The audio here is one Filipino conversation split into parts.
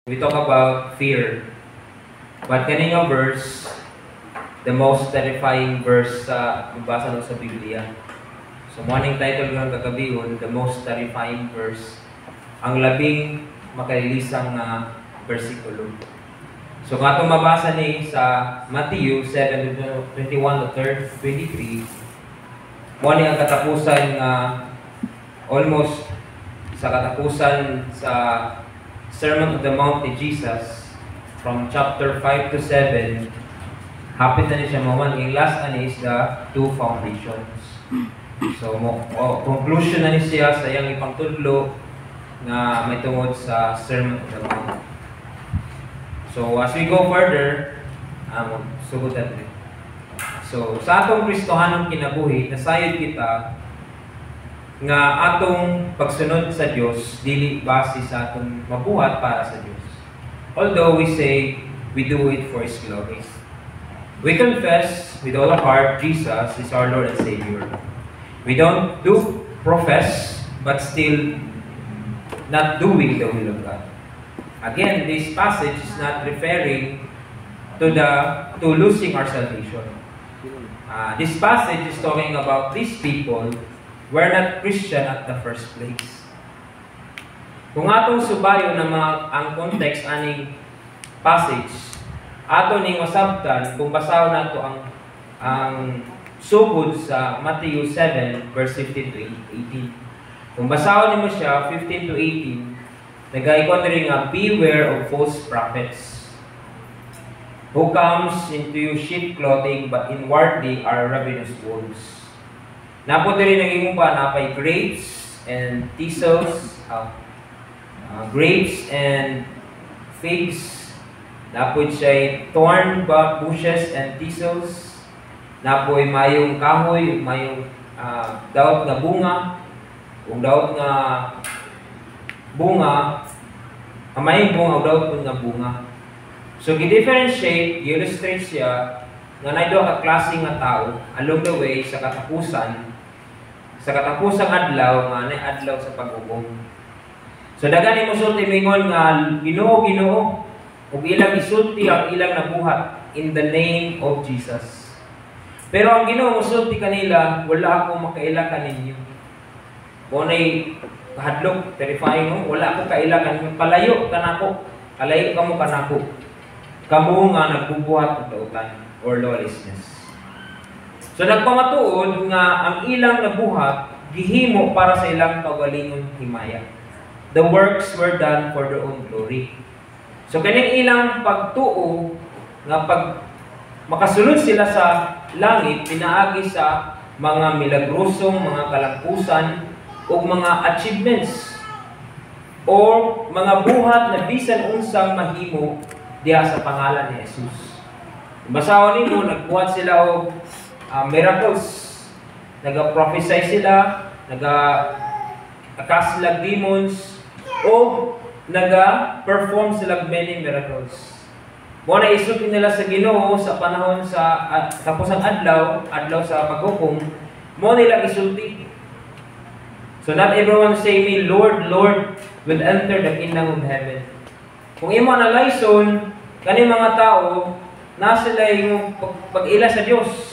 We talk about fear. But kaninyo verse, the most terrifying verse sa mabasa nun sa Biblia. So, morning title ng kagabihon, the most terrifying verse, ang labing makailisang na versikulo. So, nga itong mabasa ni sa Matthew 7:21 to 23, morning ang katapusan nga almost sa katapusan sa Sermon on the Mount ni Jesus, from chapter 5 to 7, hapit na niya maman, yung last ani is the two foundations. So, conclusion na niya sa iyang ipangtudlo na may tungod sa Sermon on the Mount. So, as we go further, sugod natin. So, sa atong Kristohanong kinabuhi, nasayod kita nga atong pagsunod sa Dios dili base sa atong mabuhat para sa Dios. Although we say we do it for His glory. We confess with all our heart Jesus is our Lord and Savior. We don't do profess but still not doing the will of God. Again, this passage is not referring to losing our salvation. This passage is talking about these people were not Christian at the first place. Kung atong subayo na ang context aning passage, ato ning masabtan kung basaw nato ang sugod sa Matthew 7 verse 15 to 18. Kung basaw nimo siya 15 to 18, nagaikon diri nga beware of false prophets who comes into you sheep clothing but inwardly are ravenous wolves. Napo diri naging pa napay grapes and thistles, grapes and figs. Napo siya thorn bushes and thistles. Napo mayong kahoy, mayong daot nga bunga, ug daot nga bunga, mayong bunga ug daot nga bunga. So gi-differentiate, illustrate siya nga naidto ka klase nga tao along the way sa katapusang adlaw nga nay adlaw sa pag-ubong. So daghan mo sulti mingon nga Ginoo ug ilang isulti ang ilang nabuhat in the name of Jesus. Pero ang Ginoo musulti kanila, wala ako makaila kaninyo. Mo nay hadlok terrifying mo, wala ako kaila kaninyo, palayo kanako. Palayo kamo kanako. Kamo nga nagbubuhat og dautan or lawlessness. So nagpamatuod nga ang ilang nabuhat gihimo para sa ilang kaugalingon himaya. The works were done for their own glory. So kaning ilang pagtuo nga pag makasulod sila sa langit pinaagi sa mga milagrosong mga kalampusan o mga achievements o mga buhat na bisan unsang mahimo diha sa pangalan ni Jesus. Basahon nimo nagbuhat sila og miracles, naga-prophesy sila, naga-cast sila demons, o naga-perform sila many miracles. Mo na isulti nila sa Ginoo sa panahon sa tapos ang adlaw sa paghukom, mo nila isulti. So not everyone say me, Lord, Lord, will enter the kingdom of heaven. Kung imo analyson, kani mga tao na sila yung pag-ila sa Dios.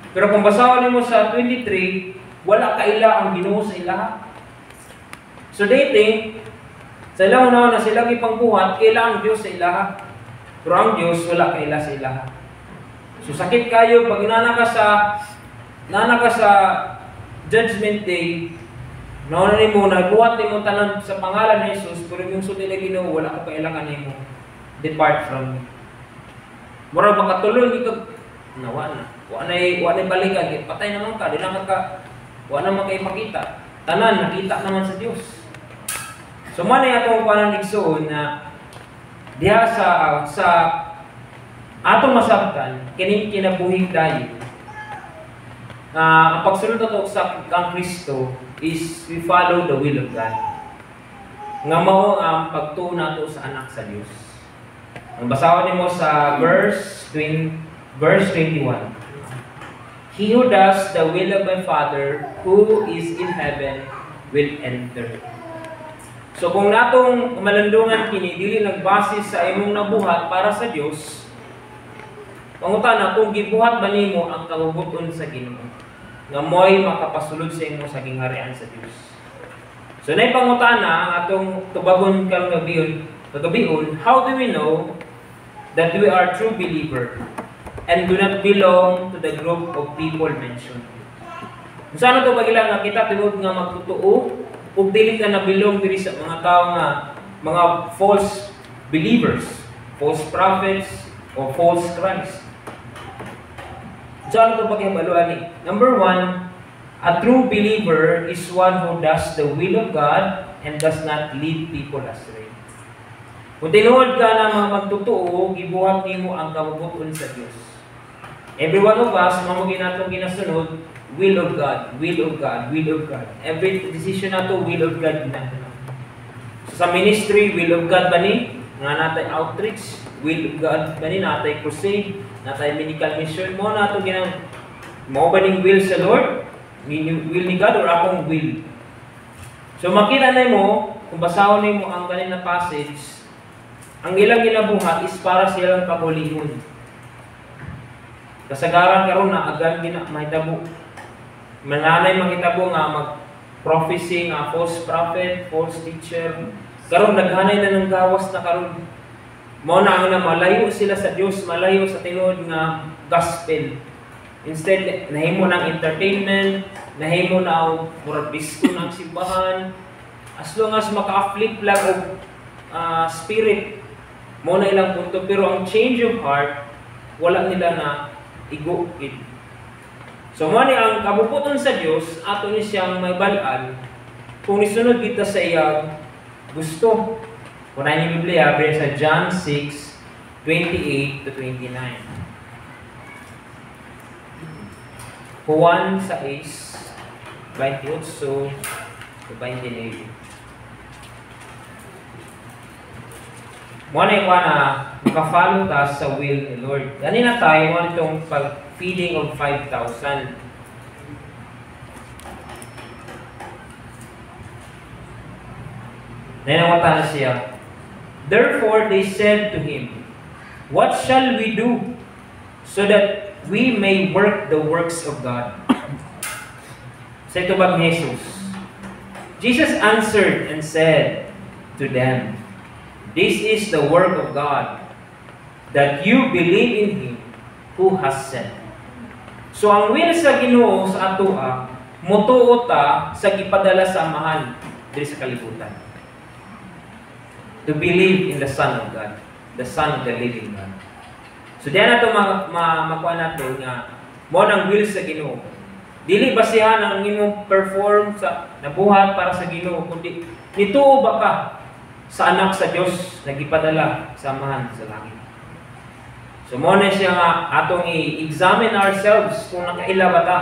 Pero kung basahin mo sa 23, wala kaila ang Ginoo sa ilaha. So they think, sa ilang una na silang ipangbuhat, kaila ang Diyos sa ilaha. Pero ang Diyos, wala kaila sa ilaha. So sakit kayo, pag nana ka sa Judgment Day, naunanin mo, nagbuhat mo tanan sa pangalan ni Jesus, pero yung sunod na Ginoo, wala ko kailangan mo. Depart from me. Mura makatuloy dito, nawa na. Wa na balikan, patay naman ka, di na wa na makaipakita. Tanan, nakita naman sa Diyos. So, man ay atong pananigsoon na diha sa atong masabtan, kining kinabuhing dayon, ang pagsunod nato sa kang Kristo is we follow the will of God. Nga mao ang pagtuo nato sa anak sa Diyos. Ang basahon nimo sa verse 21. He who does the will of my Father who is in heaven will enter. So kung natong malandungan kini dili nagbase sa imong nabuhat para sa Dios, pangutana kung gibuhat ba nimo ang kahugot-on sa Ginoo nga mo'y makapasulod sa imo sa gingharian sa Dios. So nay pangutana ang atong tubagon kagabihon, how do we know that we are true believer and do not belong to the group of people mentioned? Kung saan ito bagila nga kita tinuod nga magtutuo ug dili ka nabilong diri sa mga tao nga mga false believers, false prophets, or false Christ. Saan ito paghibaluan ni? Number 1, a true believer is one who does the will of God and does not lead people astray. Kung tinuod ka na mga magtutuo, gibuhat nimo ang kabubuton sa Dios. Every one of us, mamugin natong ginasunod, will of God, will of God, will of God. Every decision nato, will of God ginasunod. So, sa ministry, will of God ba ni? Nga natay outreach, will of God ba ni? Natay crusade, natay medical mission mo nato ginang mo ba ning will sa Lord? Will ni God or akong will? So makita na mo, kung basahon nimo ang ganin na passage, ang ilang ginabuhat is para silang kabulihon. Kasagaran karon na agad mahitabo. Mananay mahitabo nga mag-prophecy nga false prophet, false teacher. Karon naghanay na ng gawas na karon. Mao na ang malayo sila sa Dios, malayo sa tinuod nga gospel. Instead, nahimo ng entertainment, nahimo na og murabisko ng simbahan. As long as maka-flip lang og spirit, mo na ilang punto. Pero ang change of heart, wala nila na igukit. So, mo ni ang kabuputon sa Dios, ato ni siyang may balaan, kung isunod kita sa iyang gusto. Kunahin yung Biblia, sa John 6:28 to 29. Juan 6:28 to 29. Muna yung makafollow ta sa will ni Lord. Ganina tayo, muna itong feeding of 5,000. Nanawata na siya. Therefore, they said to him, "What shall we do so that we may work the works of God?" Sa ito bang Jesus? Jesus answered and said to them, "This is the work of God, that you believe in Him who has sent." So ang will sa Ginoo sa atoa, mutuo ta sa gipadala sa amahan diri sa kalibutan. To believe in the Son of God, the Son of the living God. So diyan nato makuha nato nga mo nang will sa Ginoo. Dili basihan ang imong perform sa nabuhat para sa Ginoo, kundi nituo ba ka sa anak sa Dios na gipadala sa amahan sa langit. So mo na siya nga atong i-examine ourselves kung nakaila ba ta.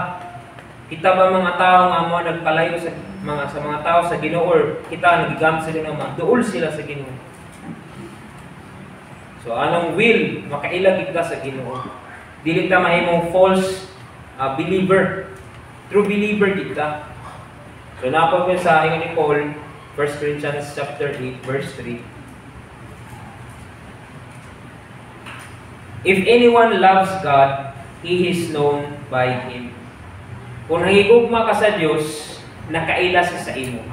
Kita ba mga tao nga mo nagpalayo sa mga tao sa Ginoo, or kita nagigamit sila ng magduol sila sa Ginoo. So anong will makaila gid ka sa Ginoo? Dili ta mahimong false believer. True believer gid ka. So napag sa ingon ni Paul, 1 Corinthians chapter 8 verse 3. If anyone loves God, he is known by Him. Kung nahigugma ka sa Diyos, nakaila sa imo.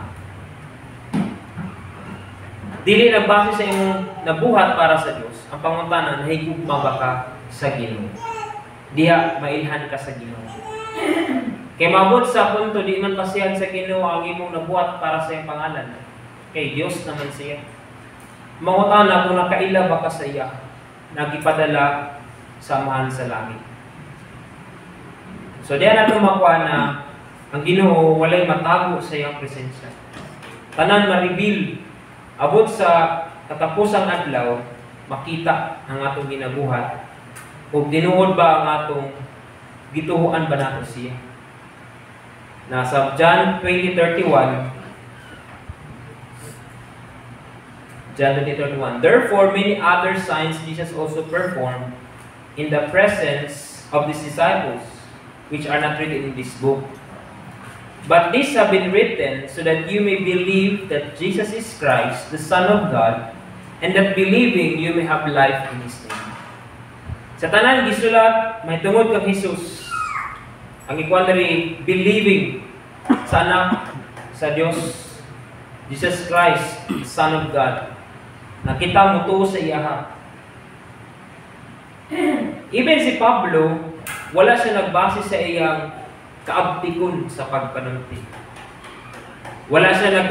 Dili na base sa imong nabuhat para sa Diyos. Ang pangutana, nahigugma ba ka sa Ginoo? Diha mailhan ka sa Ginoo. Kay mabot sa punto di man pasihan sa Ginoo ang imong nabuhat para sa iyang pangalan. Kay Dios naman siya. Mangutana kung nakaila ba ka sa iya, nagipadala sa amahan sa langit. So diyan nato makuha na ang Ginoo walay matago sa iyang presensya. Tanan ma-reveal abot sa katapusang adlaw, makita ang atong ginabuhat ug tinuod ba ang atong gituhuan ba nato siya. Nasa John 20:31, John 20:31, therefore many other signs Jesus also performed in the presence of His disciples, which are not written in this book. But these have been written so that you may believe that Jesus is Christ, the Son of God, and that believing you may have life in His name. Sa tanan gisulat, may tungod kang Jesus. Ang ikuan diri believing sa anak sa Dios, Jesus Christ, Son of God. Nakita mo to sa iyaha. Even si Pablo, wala siya nagbase sa iyang kaabtikon sa pagpanunti. Wala siya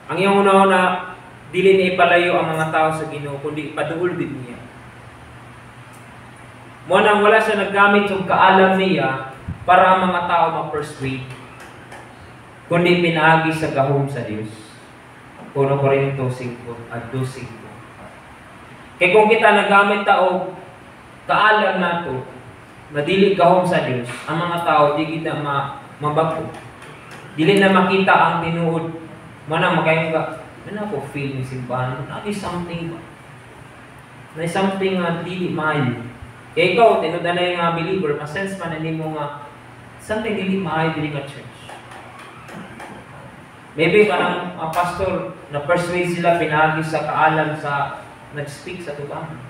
ang iyong una dili niya ipalayo ang mga tao sa Ginoo kundi ipaduol din niya. Mo nang wala siya naggamit og kaalam niya para ang mga tao ma-persuade, kundi pinaagi sa gahom sa Dios. 1 Corinto 5 at 2:5. Kaya kung kita nagamit ta og kaalam nato na dili gahom sa Dios, ang mga tao di kita mabago. Dili na makita ang tinuod. Mana makayon ka, ano ko feel ni simbahan? Nati something ba? Na something nga dili maayo. Kaya ikaw, tinuod na yung believer, masense man na mo nga something dili maayo dili ka church. Maybe kanang pastor na persuade sila pinagi sa kaalam sa nag-speak sa tubangan.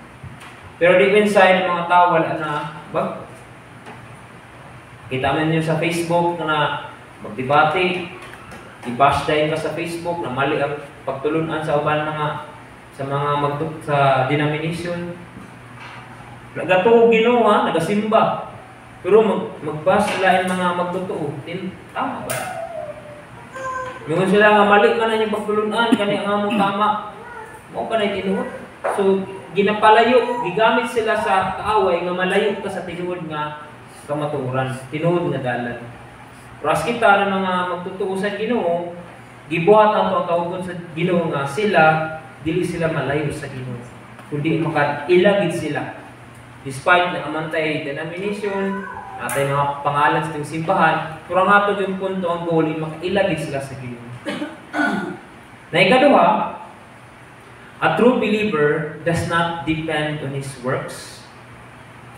Pero deep inside ng mga tao wala na ba? Kita man yun sa Facebook na magdebate, i-bash dahil ka sa Facebook na mali ang pagtulunan sa uban sa denomination. Nagatuo Ginoo ha, nagasimba. Pero mag-bash sila yung mga magtotoo. Tama ba? Yung sila nga mali ka na yung pagtulunan, kanya nga mo tama. Mo ka na tinuod. So, ginapalayo, gigamit sila sa kaaway nga malayo ka sa tinuod nga kamatuoran, tinuod nga dalan. Ras kita ng mga magtutuo sa Ginoo, gibuhat ang tawgon sa Ginoo nga sila dili sila malayo sa Ginoo, kundi makailagid sila. Despite na amantay denomination, atay mga pangalan sa simbahan, pero nga to yung punto ang goal makailagid sila sa Ginoo. Na ikaduha, a true believer does not depend on his works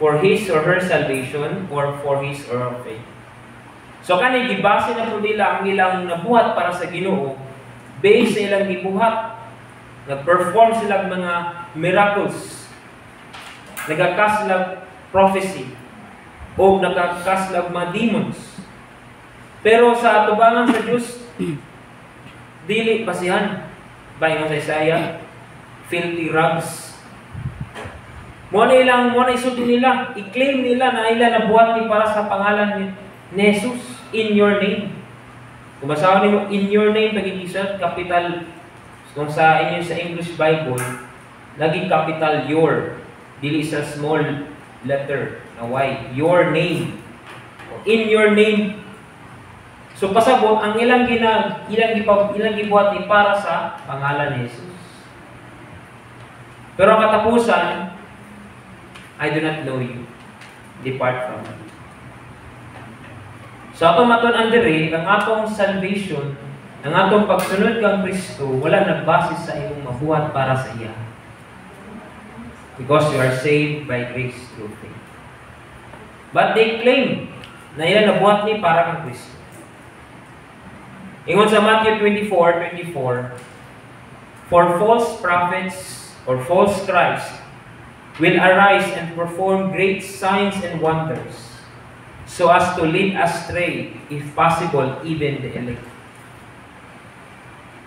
for his or her salvation or for his or her faith. So kanay gibase na po nila ang ilang nabuhat para sa Ginoo based sa ilang gibuhat. Nag-perform sila mga miracles. Nagkakas sila prophecy o nagkakas sila mga demons. Pero sa atubangan sa Diyos, dili basihan. Bayon sa Isaiah, filthy rags. Muna isulti nila, i-claim nila na ilan nabuhat ni para sa pangalan ni Jesus, in your name. Kung basahan niyo, in your name, nagigisa, capital, kung sa inyo sa English Bible, naging capital your, dili sa small letter, na Y, your name. In your name. So pasabot, ang ilang gibuhat ni para sa pangalan ni Jesus. Pero ang katapusan, I do not know you. Depart from me. So atong maton diri, ang atong salvation, ang atong pagsunod kang Kristo, wala nagbase sa imong mabuhat para sa iya. Because you are saved by grace through faith. But they claim na ilan nabuhat ni para kang Kristo. Ingon sa Matthew 24:24, for false prophets or false Christ will arise and perform great signs and wonders, so as to lead astray, if possible, even the elect.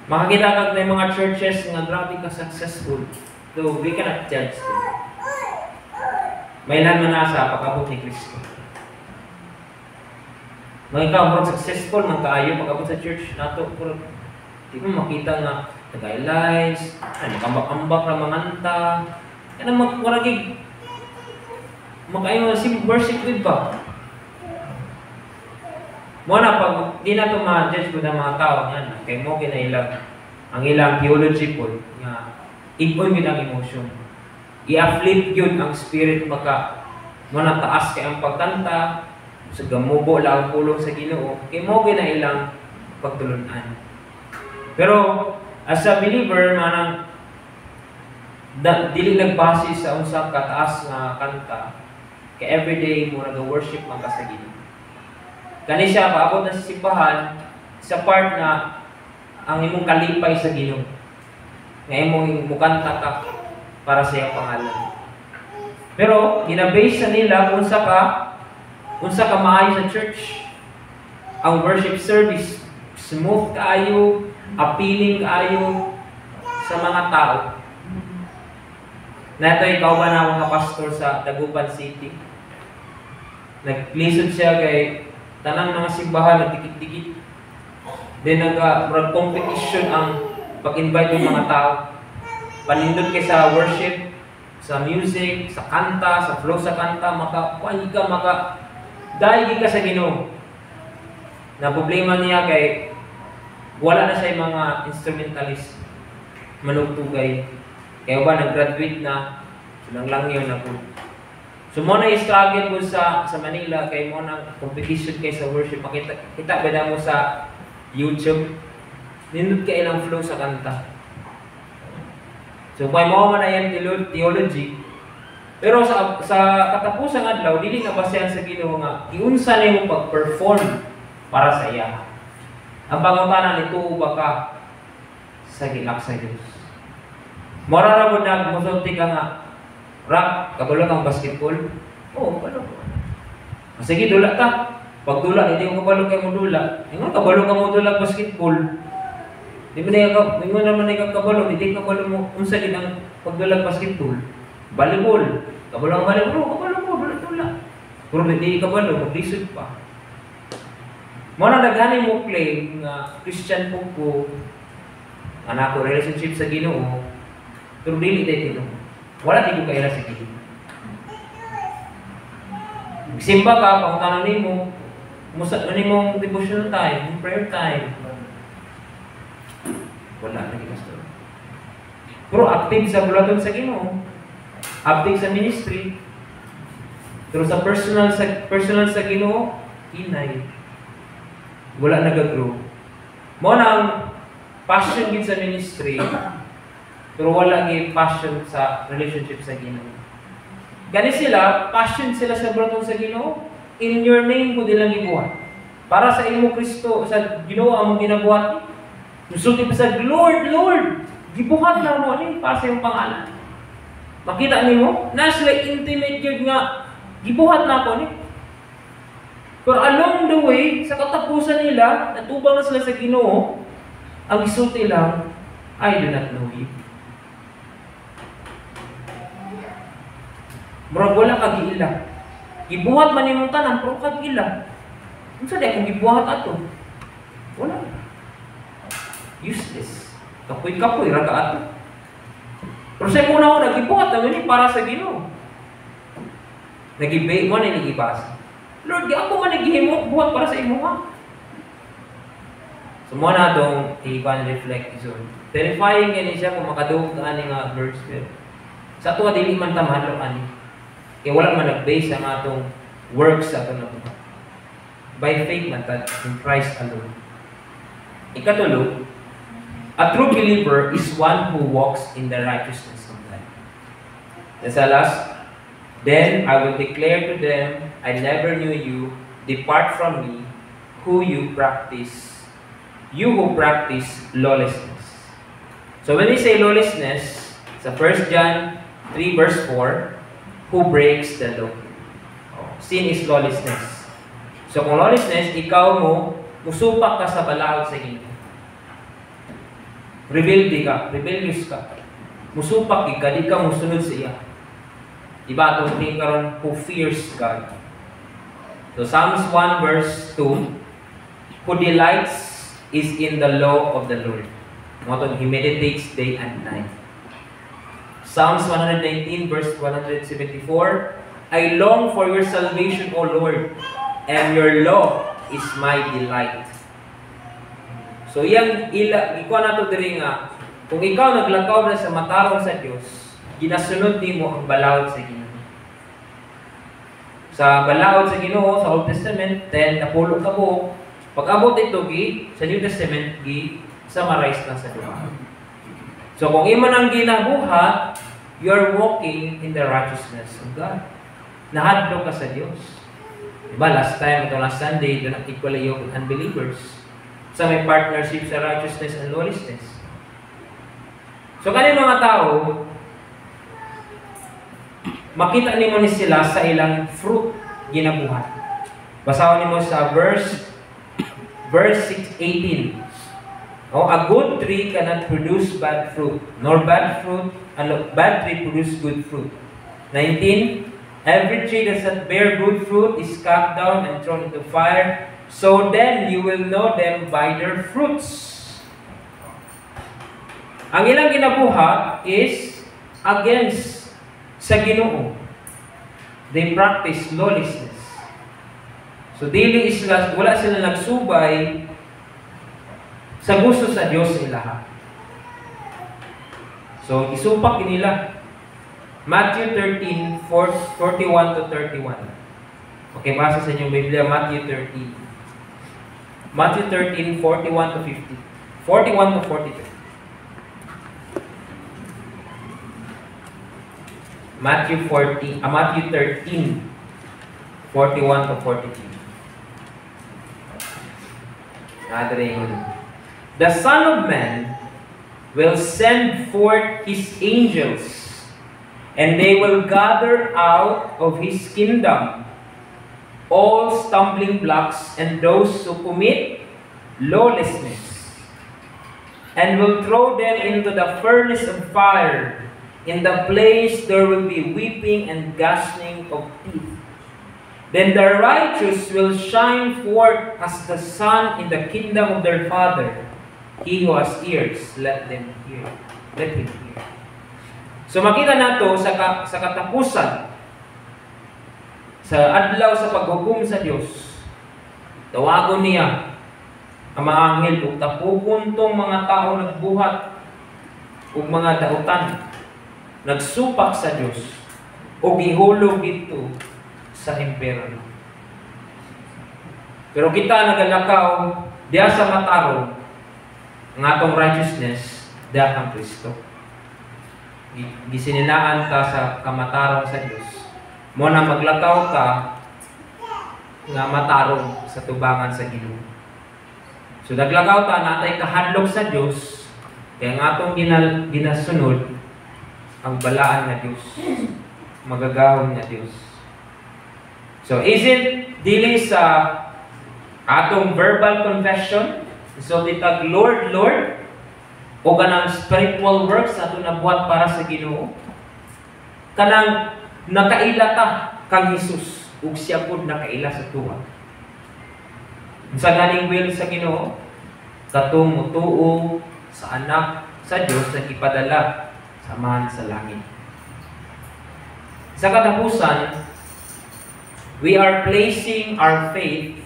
Makakita kag na mga churches nga grabe ka successful, though we cannot judge them. May ilan man nasa pag-abot ni Kristo. Mga ikaw, successful, magkaayo pag-abot sa church nato, pero di mo makita nga nag-realize, makambak-ambak na manganta, kaya magwaragig, makayo na worship with ba? Muna pag di na ito ma-judge ko ng mga tao yan, kaya mo kinailang ang ilang theology po, nga ipon yun ang emotion. I-afflict yun ang spirit maka muna taas kaya ang pagkanta, sa gamubo lang ang pulong sa Ginoo, kaya mo kinailang pagtulunan. Pero as a believer, manang dili nagbase sa unsang kataas nga kanta, kay everyday mo nag-worship man ka sa Ginoo. Kani siya, paabot na sa simbahan, sa part na ang imong kalipay sa Ginoo. Nga imong mukanta ka para sa iyang pangalan. Pero, ginabase sa nila kung sa ka maayo sa church. Ang worship service, smooth kaayo, appealing kaayo sa mga tao. Nato ikaw ba na mga pastor sa Dagupan City? Naglisod siya kay tanang mga simbahan, nagdikit-dikit. Then nag-competition ang pag-invite ng mga tao. Panindot kay sa worship, sa music, sa kanta, sa flow sa kanta, daigi ka sa Ginoo. Na problema niya kay wala na siya mga instrumentalist manugtugay. Kaya ba nag-graduate na, silang lang yun na po. So mo na i-struggle ko sa Manila, kay mo na competition kay sa worship. Kita ba mo sa YouTube, nindot ka ilang flow sa kanta. So kung mo man na yan theology, pero sa katapusang adlaw, dili na basehan sa Ginoo nga iunsa nimo pag-perform para sa iya. Ang pangutana nito ba ka sa gilak sa Dios. Mora ra mo nagmusulti ka nga rap, kabalo kang basketball. Oo, kabalo. Sige, dula ta. Pag dula, hindi mo kabalo kay mo dula. Ingon kabalo ka mo dula basketball. Di mo naman na kabalo, hindi kabalo mo unsa gid ang pagdula basketball. Volleyball. Kabalo ang volleyball, kabalo mo dula. Pero hindi kabalo, maglisod pa. Mo na daghani mo claim nga Christian po ko, anak ko relationship sa Ginoo, pero dili day Ginoo. Wala di ko kaila sa Ginoo. Simba ka, pangutanan nimo, musa nimo devotional time, prayer time. Wala na gigasto. Pero active sa bulaton sa Ginoo, active sa ministry. Pero sa personal sa Ginoo, inay. Wala nag-grow. Mo nang passion gid sa ministry, pero wala gid passion sa relationship sa Ginoo. Gani sila, passion sila sa bulaton sa Ginoo, in your name ko dilang gibuhat. Para sa imo Kristo, sa Ginoo among ginabuhat. Nusulti pa sa Lord, Lord, gibuhat na mo ani para sa iyong pangalan. Makita nimo, na sila intimate gyud nga gibuhat na ko ni. Pero along the way, sa katapusan nila, natubang na sila sa Ginoo, ang isulti lang, I do not know you. Murag wala kag ila. Gibuhat man imong tanan, pero kag ila. Unsa di akong gibuhat ato? Wala. Useless. Kapoy-kapoy ra ka ato. Pero sa una ko nagibuhat naman para sa Ginoo. Nagibay mo na nagibasa. Lord, di ako man naghihimo buhat para sa imo ha. So mo na itong i-reflect iso. Terrifying yan siya kung makadugog ka ani nga verse. Sa ato dili man ta mahadlok ani. Kaya wala man nag-base ang atong works sa atong nabuhat. By faith man ta in Christ alone. Ikatulo, a true believer is one who walks in the righteousness of God. That's the last. Then I will declare to them, I never knew you. Depart from me, who you who practice lawlessness. So when we say lawlessness, sa 1 John 3 verse 4, who breaks the law. Sin is lawlessness. So kung lawlessness, ikaw musupak ka sa balaod sa Ginoo. Rebellious ka. Musupak ka, di ka musunod sa iya. Diba itong thing karon who fears God. So Psalms 1 verse 2, who delights is in the law of the Lord. He meditates day and night. Psalms 119 verse 174, I long for your salvation, O Lord, and your law is my delight. So iyang ikaw na ito diri nga, kung ikaw naglakaw na sa matarong sa Diyos, ginasunod nimo ang balaod sa Ginoo. Sa balaod sa Ginoo sa Old Testament, 10 kapulong ka buok. Pag-abot ito sa New Testament, summarize na sa duha. So kung imo nang ginabuhat, you are walking in the righteousness of God. Nahadlok ka sa Dios. Diba, last Sunday, do not equally yoke with unbelievers. So may partnership sa righteousness and lawlessness. So kani mga tao, makita nimo ni sila sa ilang fruit ginabuhat. Basahon nimo sa verse 6:18. Oh, a good tree cannot produce bad fruit, nor bad tree produce good fruit. 19. Every tree that does not bear good fruit is cut down and thrown into fire. So then you will know them by their fruits. Ang ilang ginabuhat is against sa Ginoo. They practice lawlessness. So wala sila nagsubay sa gusto sa Diyos sa ilaha. So isupak nila. Matthew 13:41 to 31. Okay, basa sa inyong Biblia, Matthew 13. Matthew 13:41 to 50. 41 to 42. Matthew 13, 41 to 42. The Son of Man will send forth His angels, and they will gather out of His kingdom all stumbling blocks and those who commit lawlessness, and will throw them into the furnace of fire. In the place there will be weeping and gnashing of teeth. Then the righteous will shine forth as the sun in the kingdom of their Father. He who has ears, let them hear. Let him hear. So makita nato sa katapusan, sa adlaw sa paghukom sa Dios, tawagon niya ang mga anghel ug tapupon tong mga tao nagbuhat ug mga dautan nagsupak sa Dios ug gihulog dito sa impyerno. Pero kita nagalakaw diha sa matarong ang atong righteousness diha kang Kristo. Gisininaan ta sa kamatarong sa Dios. Mo na maglakaw ka nga matarong sa tubangan sa Ginoo. So naglakaw ta natay kahadlok sa Dios kay ang atong ginasunod ang balaan nga Dios, magagahom nga Dios. So isn't dili sa atong verbal confession, so ditag Lord, Lord, o kanang spiritual works ato nabuhat para sa Ginoo, kanang nakaila ta kang Hesus ug siya pud nakaila sa tuwa. Sa ganing will sa Ginoo, katong mutuo sa anak sa Dios na ipadala samahan sa langit. Sa katapusan, we are placing our faith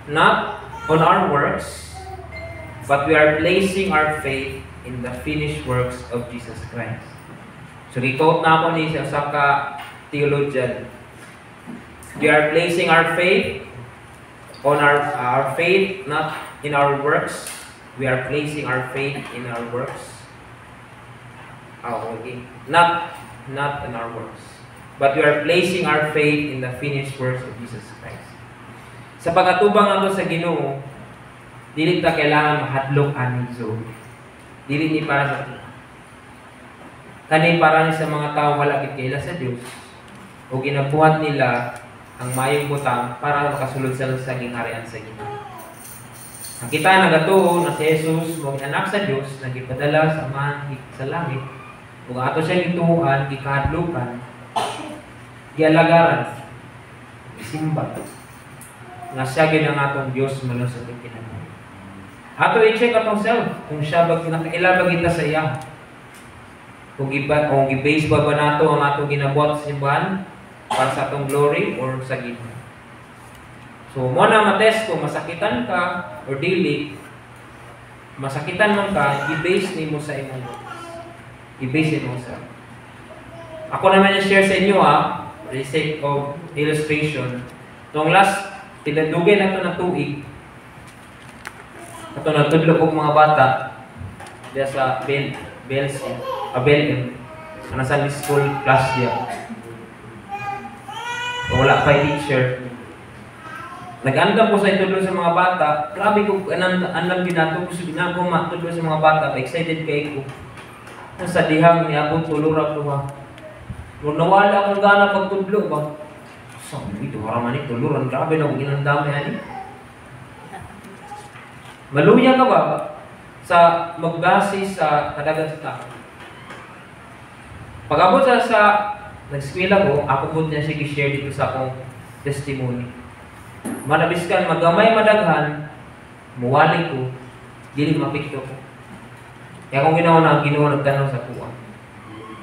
not on our works, but we are placing our faith in the finished works of Jesus Christ. So, i-quote na ako ni sa theologian. We are placing our faith on our faith, not in our works. We are placing our faith in our works. Okay. Not in our works. But we are placing our faith in the finished works of Jesus Christ. Sa pagkatubang nato sa Ginoo, dili ta kailangan mahadlok aning zone. Dili ni para sa kani para sa mga tao wala gid kaila sa Dios o ginabuhat nila ang mayong butang para makasulod sila sa gingharian sa Ginoo. Ang kita nagatuo na si Jesus mo anak sa Dios nagipadala sa man sa langit ug ato siya gituhuan gikahadlokan gialagaran simba nga siya gid ang atong Dios mula sa kinabuhi. Ato i-check atong self kung siya ba kinakaila ba kita sa iya. Kung i-base ba nato ang atong ginabuhat sa simbahan para sa atong glory or sa Ginoo. So mo na matest kung masakitan ka or dili. Masakitan man ka, i-base nimo sa imong i-base nimo sa. Ako naman i-share sa inyo for the sake of illustration. Tong last tinadugay na ito na tuig. Ito natudlo kong mga bata diya sa Belem. Ano sa school class diya. So, wala pa teacher. Nag-andam ko sa itudlo sa mga bata. Grabe ko, anlam ginato ko sa ginagawa matudlo sa mga bata. Excited kay ko. Sa dihang niabot tulurag ko ha. Nung nawala akong gana pagtudlo ba? Sabi ito, haraman ito, tuluran. Grabe na kung inandami ani. Maluya ka ba sa magbase sa kadagat sa tao? Pag-abot sa nag-eskwela ko, ako po niya siya share dito sa akong testimony. Manabiskan, magamay madaghan, muwali ko, dili mapikto ko. Kaya kung ginawa nagtanong sa kuha.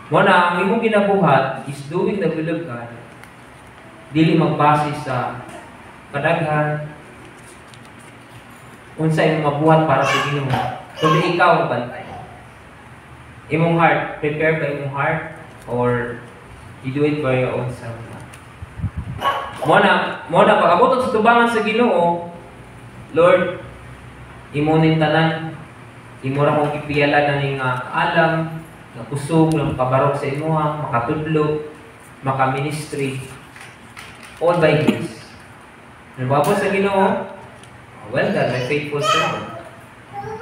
Muna, ang imong ginabuhat is doing the will of God. Dili magbase sa kadaghan, unsa imong mabuhat para sa Ginoo. Kundi ikaw ang bantay. Imong heart, prepare ba imong heart or you do it for your own self? Muna pag abot sa tubangan sa Ginoo, Lord, imo ning tanan, imo ra kong ipiyala ning kaalam, nga kusog, nga kabarok sa imuha, makatudlo, maka-ministry, all by grace. Nang abot sa Ginoo, well done, my faithful servant.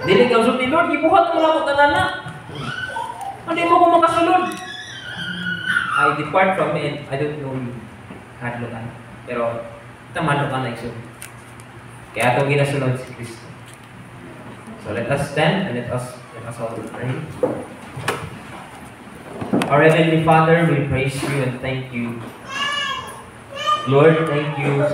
Dili kang sulti, Lord, gibuhat mo lang ako tanan na. Hindi mo ko makasulod. I depart from me and I don't know you. Hadlo ka. Pero, tamano ka na iso. Kaya itong ginasunod si Kristo. So let us stand and let us all pray. Our Heavenly Father, we praise you and thank you. Lord, thank you.